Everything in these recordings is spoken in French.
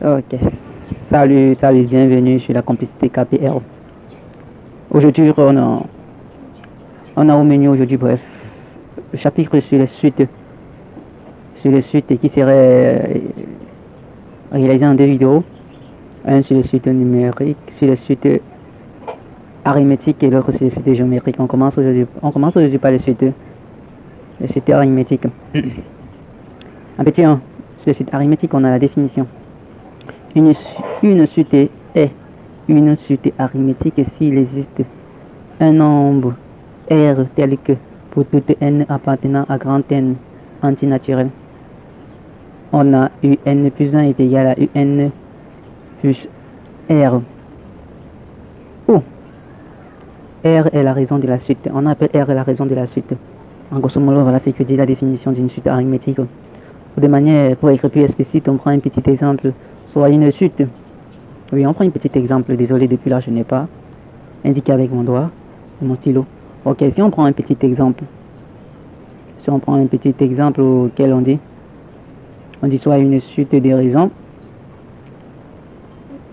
Ok. Salut, salut, bienvenue sur la complicité KPR. Aujourd'hui, on a au menu aujourd'hui, bref, le chapitre sur les suites qui seraient réalisées en deux vidéos. Un sur les suites numériques, sur les suites arithmétiques et l'autre sur les suites géométriques. On commence aujourd'hui par les suites arithmétiques. Un petit 1. Sur les suites arithmétiques, on a la définition. Une suite est une suite arithmétique s'il existe un nombre R tel que pour toute n appartenant à grand N antinaturel, on a un plus 1 est égal à un plus R, où R est la raison de la suite. On appelle R la raison de la suite. En grosso modo, voilà ce que dit la définition d'une suite arithmétique. Pour écrire plus explicite, on prend un petit exemple, soit une suite. Oui, on prend un petit exemple. Désolé, depuis là, je n'ai pas indiqué avec mon doigt et mon stylo. Ok, si on prend un petit exemple, auquel on dit soit une suite de raisons.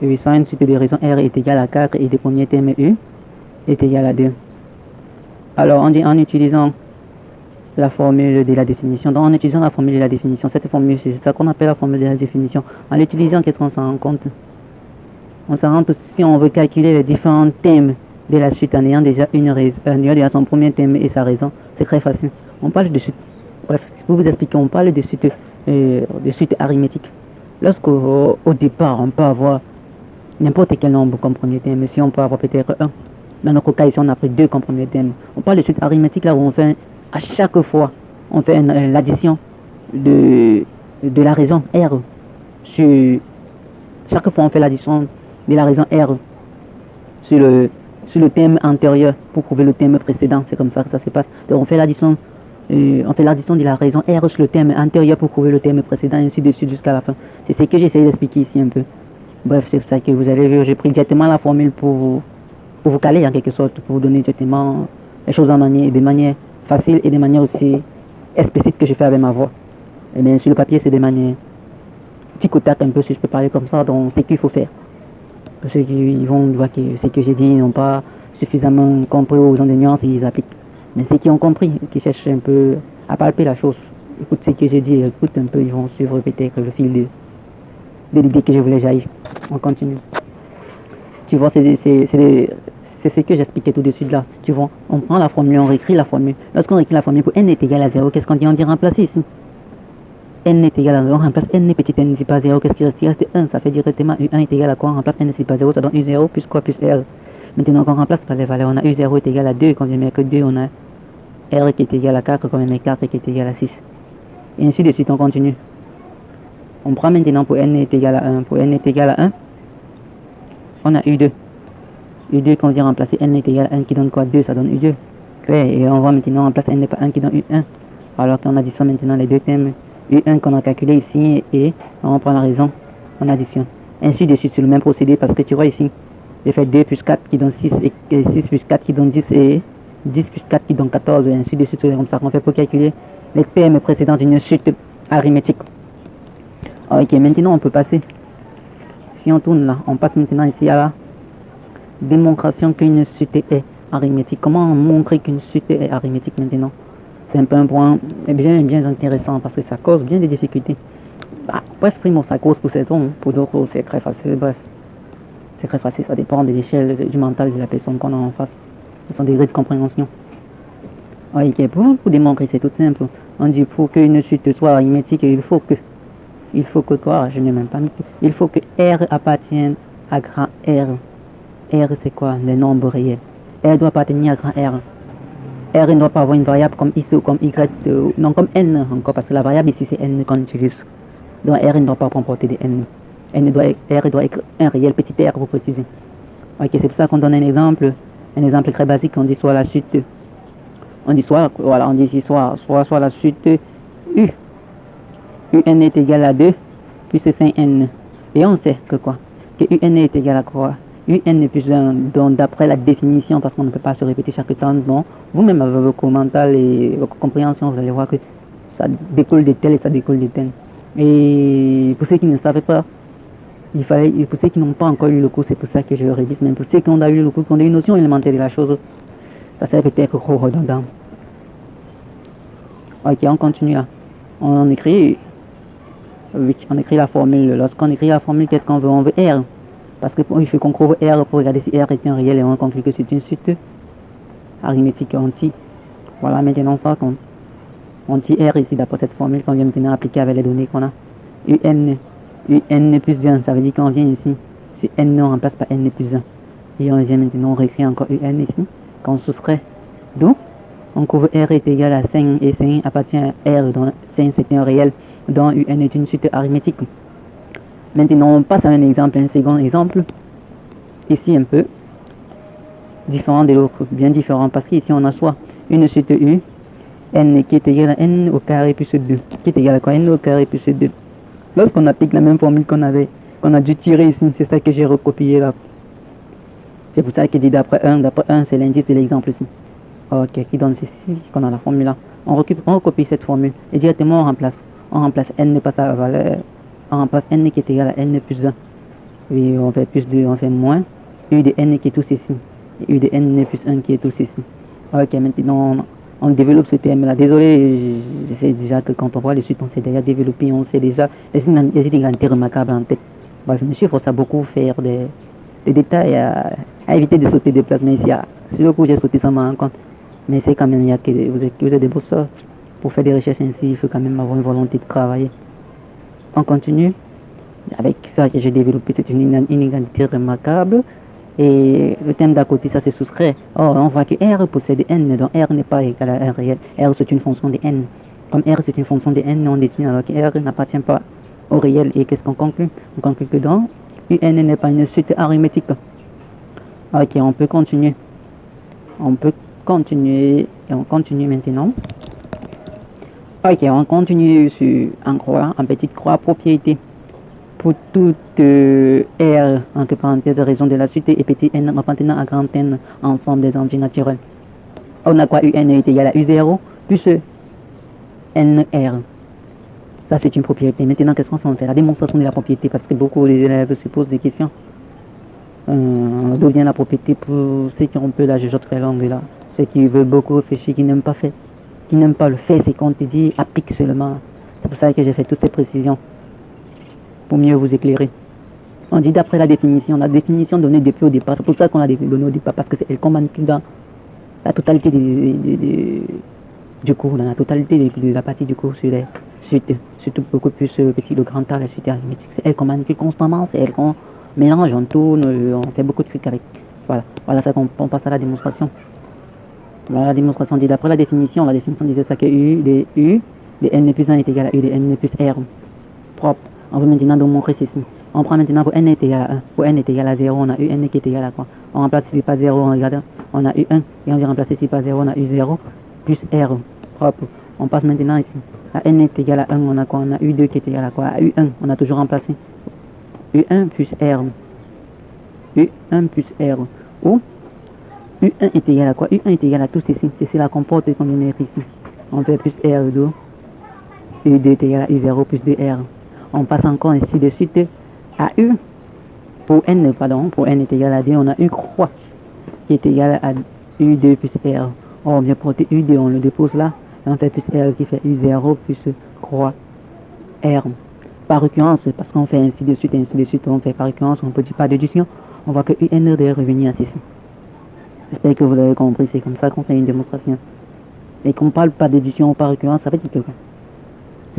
Oui, soit une suite de raisons R est égal à 4 et le premier terme U est égal à 2. Alors, on dit en utilisant la formule de la définition. Donc, en utilisant la formule de la définition, cette formule, c'est ça qu'on appelle la formule de la définition. En l'utilisant, qu'est-ce qu'on s'en rend compte? On s'en rend compte si on veut calculer les différents thèmes de la suite en ayant déjà déjà son premier thème et sa raison. C'est très facile. On parle de suite. Bref, pour vous expliquer, on parle de suite arithmétique. Lorsqu'au départ, on peut avoir n'importe quel nombre comme premier thème, mais si on peut avoir peut-être 1. Dans notre cas ici, on a pris 2 comme premier thème. On parle de suite arithmétique là où on fait à chaque fois, on fait l'addition de la raison R. Chaque fois, on fait l'addition de la raison R sur le thème antérieur pour prouver le thème précédent. C'est comme ça que ça se passe. Donc, on fait l'addition de la raison R sur le thème antérieur pour prouver le thème précédent, ainsi de suite jusqu'à la fin. C'est ce que j'essaie d'expliquer ici un peu. Bref, c'est ça que vous avez vu. J'ai pris directement la formule pour vous caler en quelque sorte, pour vous donner directement les choses de manière facile et de manière aussi explicite que je fais avec ma voix. Et bien sur le papier, c'est de manière tic au tac un peu, si je peux parler comme ça, donc c'est ce qu'il faut faire. Pour ceux qui vont voir que ce que j'ai dit n'ont pas suffisamment compris aux gens de nuances, ils appliquent. Mais ceux qui ont compris, qui cherchent un peu à palper la chose, écoute ce que j'ai dit, écoute un peu, ils vont suivre peut-être le fil de l'idée que je voulais jaillir. On continue. Tu vois, c'est ce que j'expliquais tout de suite là. Tu vois, on prend la formule, on réécrit la formule. Lorsqu'on réécrit la formule pour n est égal à 0, qu'est-ce qu'on dit? On dit remplacer ici. N est égal à 0, on remplace n petit n n'est pas 0, qu'est-ce qui reste? Il reste 1, ça fait directement U1 est égal à quoi? On remplace n n'est pas 0, ça donne U0 plus quoi? Plus R. Maintenant qu'on remplace par les valeurs, on a U0 est égal à 2, quand on met que 2, on a R qui est égal à 4, quand on met 4 qui est égal à 6. Et ainsi de suite, on continue. On prend maintenant pour n est égal à 1. Pour n est égal à 1, on a U2. U2 qu'on vient remplacer n est égal à 1 qui donne quoi? 2, ça donne U2. Et on voit maintenant on remplace n n'est pas 1 qui donne U1. Alors qu'on additionne maintenant les deux thèmes. U1 qu'on a calculé ici et on prend la raison, on additionne. Ainsi de suite, c'est le même procédé parce que tu vois ici, j'ai fait 2 plus 4 qui donne 6 et 6 plus 4 qui donne 10 et 10 plus 4 qui donne 14 et ainsi de suite. C'est comme ça qu'on fait pour calculer les thèmes précédents d'une suite arithmétique. Ok, maintenant on peut passer. Si on tourne là, on passe maintenant ici à la démonstration qu'une suite est arithmétique. Comment montrer qu'une suite est arithmétique maintenant? C'est un peu un point bien intéressant parce que ça cause bien des difficultés. Bref, primo, ça cause pour certains, pour d'autres c'est très facile. Bref, c'est très facile, ça dépend de l'échelle du mental de la personne qu'on a en face, de son degré de compréhension. Ok, pour démontrer, c'est tout simple. On dit pour qu'une suite soit arithmétique, il faut que quoi? Je n'ai même pas mis. Il faut que R appartienne à grand R. R c'est quoi? Le nombre réel. R doit appartenir à grand R. R ne doit pas avoir une variable comme X ou comme Y, non comme N encore, parce que la variable ici c'est N qu'on utilise. Donc R ne doit pas comporter de N. R doit être un réel petit R pour préciser. Ok, c'est pour ça qu'on donne un exemple très basique, on dit soit la suite, on dit ici soit la suite U. UN est égal à 2 plus 5N. Et on sait que quoi? Que UN est égal à quoi? UN est plus 1, donc d'après la définition, parce qu'on ne peut pas se répéter chaque temps, donc vous-même avec votre mental et votre compréhension, vous allez voir que ça découle de tel et ça découle de tel. Et pour ceux qui ne savaient pas, pour ceux qui n'ont pas encore eu le cours, c'est pour ça que je le révise, mais pour ceux qui ont eu le cours, qui ont une notion élémentaire de la chose, ça serait peut-être trop redondant. Ok, on continue là. On écrit la formule. Lorsqu'on écrit la formule, qu'est-ce qu'on veut? On veut R. Parce qu'il faut qu'on trouve R pour regarder si R est un réel et on conclut que c'est une suite arithmétique entière. Voilà, maintenant ça, on dit R ici d'après cette formule qu'on vient maintenant appliquer avec les données qu'on a. UN plus 1, ça veut dire qu'on vient ici. Si N on remplace par N plus 1. Et on vient maintenant, on réécrit encore UN ici. Qu'on soustrait d'où on couvre R est égal à 5 et 5 appartient à R dont 5 c'est un réel, dont UN est une suite arithmétique. Maintenant on passe à un exemple, un second exemple. Ici un peu différent de l'autre, bien différent parce qu'ici on a soit une suite U, N qui est égal à N au carré plus 2, qui est égal à quoi? N au carré plus 2. Lorsqu'on applique la même formule qu'on a dû tirer ici, c'est ça que j'ai recopié là. C'est pour ça que j'ai dit d'après 1 c'est l'indice de l'exemple ici. Ok, qui donne ceci, qu'on a la formule là. On recopie cette formule et directement on remplace N par sa valeur, on remplace N qui est égal à N plus 1. Et on fait plus 2, on fait moins U de N qui est tout ceci, et U de N plus 1 qui est tout ceci. Ok, maintenant on développe ce terme là. Désolé, je sais déjà que quand on voit le suite, on s'est déjà développé, on sait déjà, il y a des grands remarquables en tête. Bref, je me suis forcé à beaucoup faire des détails, à éviter de sauter des places, mais ici, sur le coup, j'ai sauté sans m'en rendre compte. Mais c'est quand même, il y a que vous êtes des bosseurs. Pour faire des recherches ainsi, il faut quand même avoir une volonté de travailler. On continue. Avec ça que j'ai développé, c'est une inégalité remarquable. Et le thème d'à côté, ça c'est soustrait. Or, on voit que R possède N, donc R n'est pas égal à R réel. R c'est une fonction de N. Comme R c'est une fonction de N, on détient alors que R n'appartient pas au réel. Et qu'est-ce qu'on conclut? On conclut que donc UN n'est pas une suite arithmétique. Ok, on peut continuer. Et on continue maintenant. Ok, on continue sur en croix, en petite croix, propriété. Pour toute R, entre parenthèses, raison de la suite, et petit n appartenant à grand N, ensemble des entiers naturels. On a quoi? UN est égal à U0 plus NR. Ça, c'est une propriété. Maintenant, qu'est-ce qu'on fait? On fait la démonstration de la propriété, parce que beaucoup d'élèves se posent des questions. D'où vient la propriété pour ceux qui ont un peu la jugeote très longue là? Ceux qui veulent beaucoup réfléchir, qui n'aiment pas faire, qui n'aiment pas le faire, c'est qu'on te dit applique seulement. C'est pour ça que j'ai fait toutes ces précisions, pour mieux vous éclairer. On dit d'après la définition donnée depuis au départ, c'est pour ça qu'on a donné au départ, parce que c'est elle qu'on manipule dans la totalité du cours, dans la totalité de la partie du cours sur les suites, surtout beaucoup plus petit, le grand A, la suite arithmétique. C'est elle qu'on manipule constamment, c'est elle qu'on mélange, on tourne, on fait beaucoup de trucs avec. Voilà ça qu'on passe à la démonstration. Voilà, la démonstration dit d'après la définition disait ça que U de N plus 1 est égal à U de N plus R. Propre. On veut maintenant démontrer ceci. On prend maintenant pour N est égal à 1. Pour N est égal à 0, on a UN qui est égal à quoi? On remplace ici par 0, on regarde, on a U1. Et on vient remplacer ici par 0, on a U0 plus R. Propre. On passe maintenant ici. À N est égal à 1, on a quoi? On a U2 qui est égal à quoi? À U1, on a toujours remplacé. U1 plus R. U1 plus R. Ou U1 est égal à quoi? U1 est égal à tout ceci. Ceci la comporte qu'on vient de mettre ici. On fait plus R2. U2 est égal à U0 plus 2R. On passe encore ainsi de suite à U. Pour N est égal à 2, on a U croix qui est égal à U2 plus R. On vient porter U2, on le dépose là. Et on fait plus R qui fait U0 plus croix R. Par récurrence, parce qu'on fait ainsi de suite, on fait par récurrence, on ne peut dire pas déduction. On voit que UN doit revenir à ceci. J'espère que vous l'avez compris, c'est comme ça qu'on fait une démonstration. Et qu'on ne parle pas d'édition ou par récurrence, ça veut dire que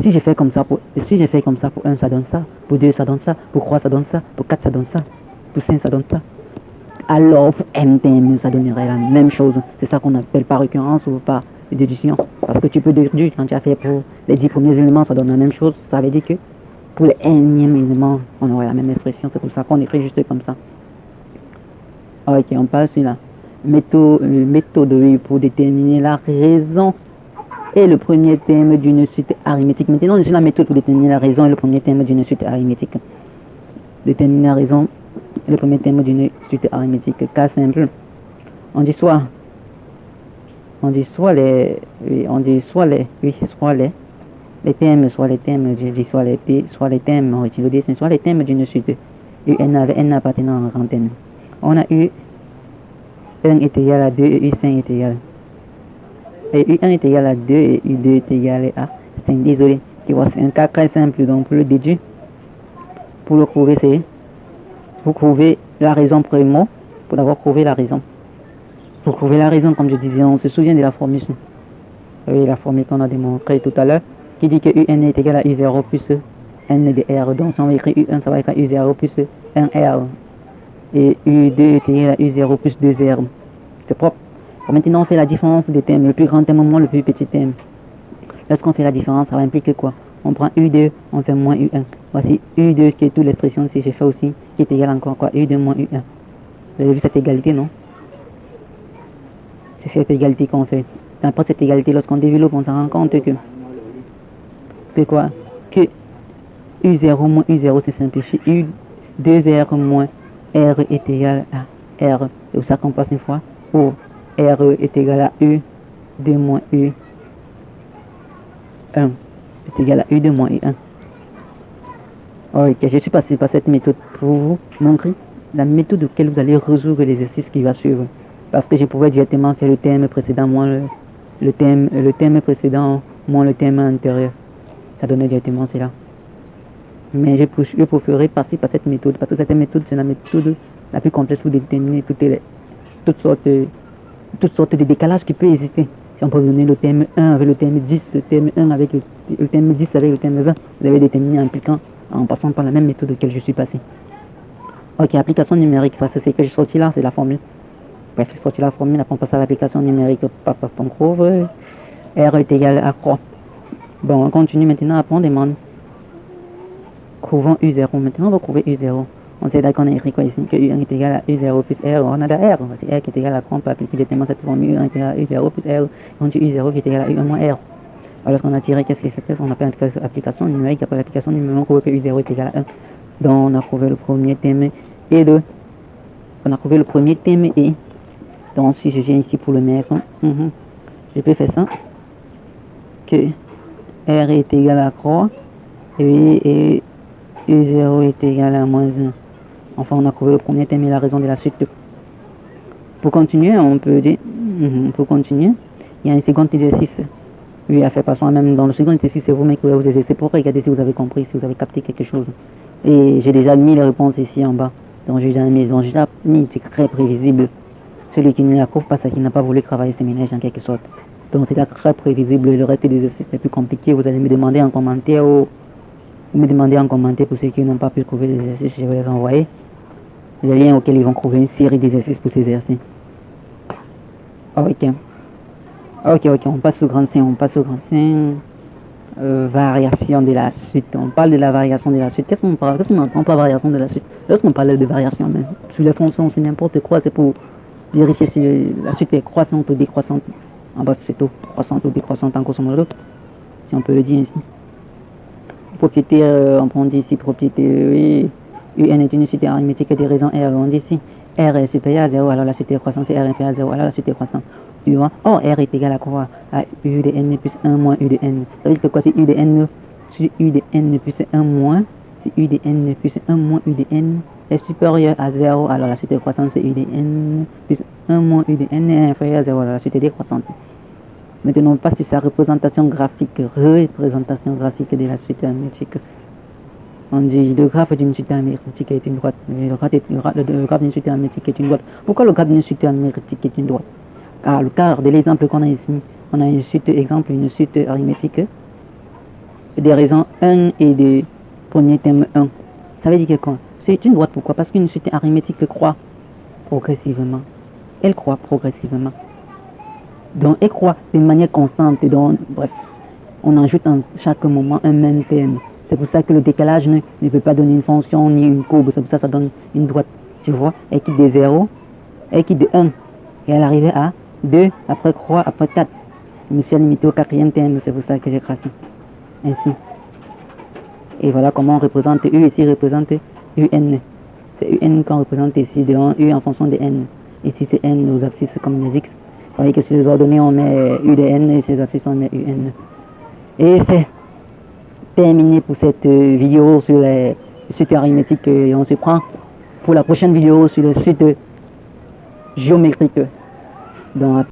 si j'ai fait comme ça pour 1, ça donne ça, pour 2, ça donne ça, pour 3, ça donne ça, pour 4, ça donne ça, pour 5, ça donne ça. Alors pour MTM, ça donnerait la même chose. C'est ça qu'on appelle par récurrence ou par déduction. Parce que tu peux déduire quand tu as fait pour les 10 premiers éléments, ça donne la même chose. Ça veut dire que pour les énièmes éléments, on aurait la même expression. C'est pour ça qu'on écrit juste comme ça. Ok, on passe là. Méthode pour déterminer la raison et le premier terme d'une suite arithmétique. Maintenant, c'est la méthode pour déterminer la raison et le premier terme d'une suite arithmétique. Déterminer la raison et le premier terme d'une suite arithmétique. Cas simple. On dit soit les termes, soit les termes, je dis soit les termes, on retire le dessin, soit les termes d'une suite UN avec n appartenant au grand N. On a U1 est égal à 2 et U5 est égal. Et U1 est égal à 2 et U2 est égal à 5. Désolé, c'est un cas très simple, donc pour le déduire, pour le prouver, c'est pour prouver la raison primo, pour d'abord prouver la raison. Pour prouver la raison, comme je disais, on se souvient de la formule. Oui, la formule qu'on a démontrée tout à l'heure, qui dit que UN est égal à U0 plus N de R. Donc si on écrit U1, ça va être U0 plus 1R. Et U2 est égal à U0 plus 2R. C'est propre. Bon, maintenant, on fait la différence des thèmes. Le plus grand thème moins le plus petit thème. Lorsqu'on fait la différence, ça va impliquer quoi? On prend U2, on fait moins U1. Voici U2 qui est toute l'expression, si j'ai fait aussi, qui est égal encore quoi? U2 moins U1. Vous avez vu cette égalité, non? C'est cette égalité qu'on fait. Après cette égalité, lorsqu'on développe, on s'en rend compte que quoi? Que U0 moins U0 c'est simplifié. U2R moins R est égal à R. C'est pour ça qu'on passe une fois. Où R est égal à U2 moins U1 est égal à U2 moins U1. Ok, je suis passé par cette méthode pour vous montrer la méthode auquel vous allez résoudre l'exercice qui va suivre. Parce que je pouvais directement faire le thème précédent moins le thème précédent moins le thème antérieur. Ça donnait directement cela. Mais je préférerais passer par cette méthode, parce que cette méthode, c'est la méthode la plus complexe pour déterminer toutes sortes de décalages qui peuvent exister. Si on peut donner le thème 1 avec le thème 10, le thème 1 avec le thème 10 avec le thème 20, vous avez déterminé en passant par la même méthode auquel je suis passé. Ok, application numérique, parce que c'est que j'ai sorti là, c'est la formule. Bref, j'ai sorti la formule, après on passe à l'application numérique, on trouve R est égal à quoi? Bon, on continue maintenant, après on demande. Trouvons U0. Maintenant, on va trouver U0. On sait d'accord qu'on a écrit quoi ici? Que U1 est égal à U0 plus R. On a de R. C'est R qui est égal à quoi? On peut appliquer directement cette formule. U1 est égal à U0 plus R. On dit U0 qui est égal à U1 moins R. Alors, lorsqu'on a tiré, qu'est-ce que c'est? On appelle application numérique. Après l'application numérique, on trouve que U0 est égal à 1. Donc, on a trouvé le premier thème et on a trouvé le premier thème et. Donc, si je viens ici pour le mettre, je peux faire ça. Que R est égal à quoi? Et U0 est égal à moins 1. Enfin, on a trouvé le premier thème et la raison de la suite. Pour continuer, on peut dire, pour continuer, il y a un second exercice. Oui, à faire façon même dans le second exercice, c'est vous-même qui vous exercez pour regarder si vous avez compris, si vous avez capté quelque chose. Et j'ai déjà mis les réponses ici en bas. Donc j'ai déjà mis, c'est très prévisible. Celui qui ne la trouve pas, c'est qu'il n'a pas voulu travailler ses ménages en quelque sorte. Donc c'est très prévisible. Le reste des exercices est plus compliqué. Vous allez me demander en commentaire pour ceux qui n'ont pas pu trouver les exercices, je vais les envoyer. Les liens auxquels ils vont trouver une série d'exercices pour s'exercer. Ok, on passe au grand C, variation de la suite. On parle de la variation de la suite. Qu'est-ce qu'on parle? Qu'est-ce qu'on entend par variation de la suite? Lorsqu'on parle de variation, même, sur les fonctions, c'est n'importe quoi, c'est pour vérifier si la suite est croissante ou décroissante. En bref, c'est tout, croissante ou décroissante en grosso modo, si on peut le dire ici. Propriété, on dit ici propriété, oui. UN est une suite arithmétique des raisons R. On dit ici R est supérieur à 0, alors la suite est croissante, R est inférieur à 0, alors la suite est croissante. Tu vois, or R est égal à quoi? À U de N plus 1 moins U de N. Ça veut dire que quoi? C'est U de N, si U de N plus 1 moins, si U de N plus 1 moins U de N est supérieur à 0, alors la suite est croissante, c'est U de N plus 1 moins U de N est inférieur à 0, alors la suite est décroissante. Maintenant, on passe sur sa représentation graphique de la suite arithmétique. On dit le graphe d'une suite arithmétique est une droite. Le graphe d'une suite arithmétique est une droite. Pourquoi le graphe d'une suite arithmétique est une droite? Car le cas de l'exemple qu'on a ici, on a une suite arithmétique des raisons 1 et des premiers thèmes 1. Ça veut dire que quoi? C'est une droite. Pourquoi? Parce qu'une suite arithmétique croît progressivement. Elle croît progressivement. Donc, elle croît de manière constante. Donc, bref, on ajoute en chaque moment un même thème. C'est pour ça que le décalage ne peut pas donner une fonction ni une courbe. C'est pour ça que ça donne une droite. Tu vois, elle quitte de 0, elle quitte de 1. Et elle arrive à 2, après croît, après 4. Je me suis limité au quatrième thème. C'est pour ça que j'ai crassé. Ainsi. Et voilà comment on représente U. Ici, représente UN. C'est UN qu'on représente ici. Devant U en fonction de N. Ici, c'est N aux abscisses comme les X. Vous voyez que sur les ordonnées, on met U de N et sur les abscisses, on met UN. Et c'est terminé pour cette vidéo sur les c'était arithmétique et on se prend pour la prochaine vidéo sur le site géométrique. Donc,